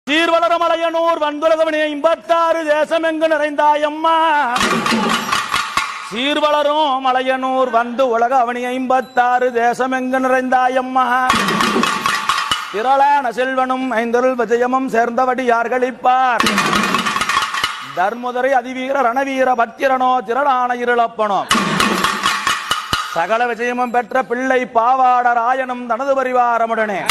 சீர்வளரமலையனூர் வந்துலகவனே 56 தேசம் எங்கு நிறைந்தாயம்மா. சீர்வளரும் மலையனூர் வந்து உலக அவனி 56 தேசம் எங்கு நிறைந்தாயம்மா. திரளான செல்வனும் ஐந்தருள் விஜயமும் சேர்ந்தவடி யார்களிப்பார். தர்முதரை அதிவீர ரணவீர பத்திரனோ திரளான இருளப்பனோ. சகல விஜயமும் பெற்ற பிள்ளை பாவாட ராயனும் தனது பரிவாரமுடனே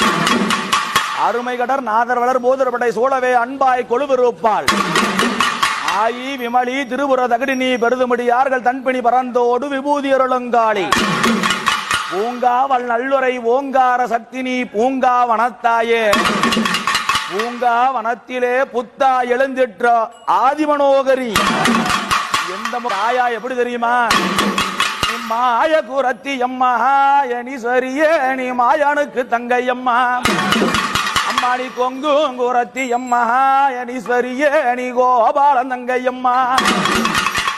அருமை கடர் நாதர் வளர் போதர்படை சோழவே அன்பாய் கொழுவிருப்பாள். ஆயி விமலி திருபுர தகடினி பெருதுமுடியார்கள் தன்பிணி பறந்தோடு விபூதி அருளங்காளி. பூங்காவல் நல்லுரை ஓங்கார சக்தினி பூங்கா வனத்தாயே. பூங்கா வனத்திலே புத்தா எழுந்திற்ற ஆதிமனோகரி. எந்த ஆயா எப்படி தெரியுமா? மாய குரத்தி அம்மா எனீஸ்வரியே நீ மாயானுக்கு தங்கையம்மா. அம்மாடி கொங்கு குரத்தி அம்மா எனீஸ்வரியே நீ கோபாலன் தங்கையம்மா.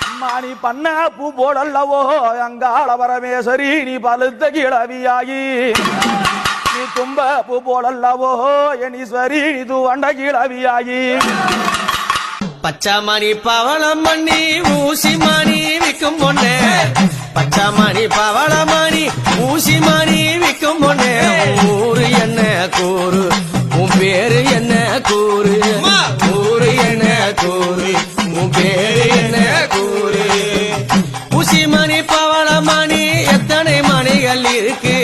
அம்மா நீ பண்ண பூ போடல்லவோ அங்காள பரமேஸ்வரி நீ பழுத்த கிழவியாகி. நீ தும்ப பூ போடல்லவோ எனீஸ்வரி நீ தூவண்ட கிழவியாகி. பச்சாமணி பவளம் மணி ஊசி மணி விக்கும் பொண்ணே. பச்சாமணி பவளமணி ஊசி மணி விக்கும் பொண்ணே. ஊரு என்ன கூறு உன் பேரு என்ன கூறு. ஊரு என்ன கூறு உன் பேரு என்ன கூறு. ஊசி மணி பவளமணி எத்தனை மணிகள் இருக்கு.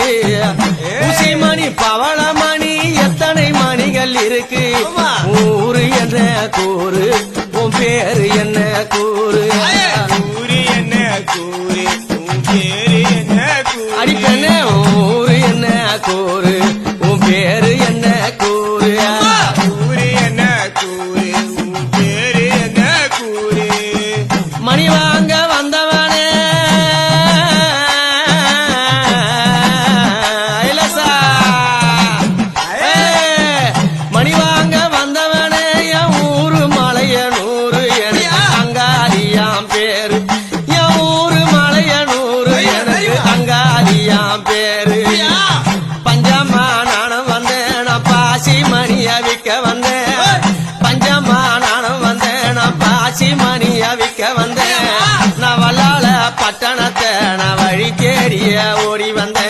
ஊசி மணி பவளமணி எத்தனை மணிகள் இருக்கு. ஊரு என்ன கூறு உன் பேரு என்ன கூறு. ஊரு என்ன கூறு உன் பேரு என்ன கூறு. அடிப்பெண்ணே ஊரு என்ன கூறு உன் பேரு என்ன கூறு. ஊரு என்ன கூறு உன் பேரு என்ன கூறு. மணி வாங்க வந்தவனே இலசா. மணி வாங்க வந்தவனே என் ஊரு மலையனூரு எனக்கு அங்காளியாம் பேரு. என் ஊரு மலையனூரு எனக்கு அங்காளியாம் பேரு. பஞ்சமா நானும் வந்தேன் நான் பாசி மணிய விற்க வந்தேன். பஞ்சமா நானும் வந்தேன் நான் பாசி மணிய விற்க வந்தேன். நான் வல்லால பட்டணத்தை நான் வழி தேடிய ஓடி வந்தேன்.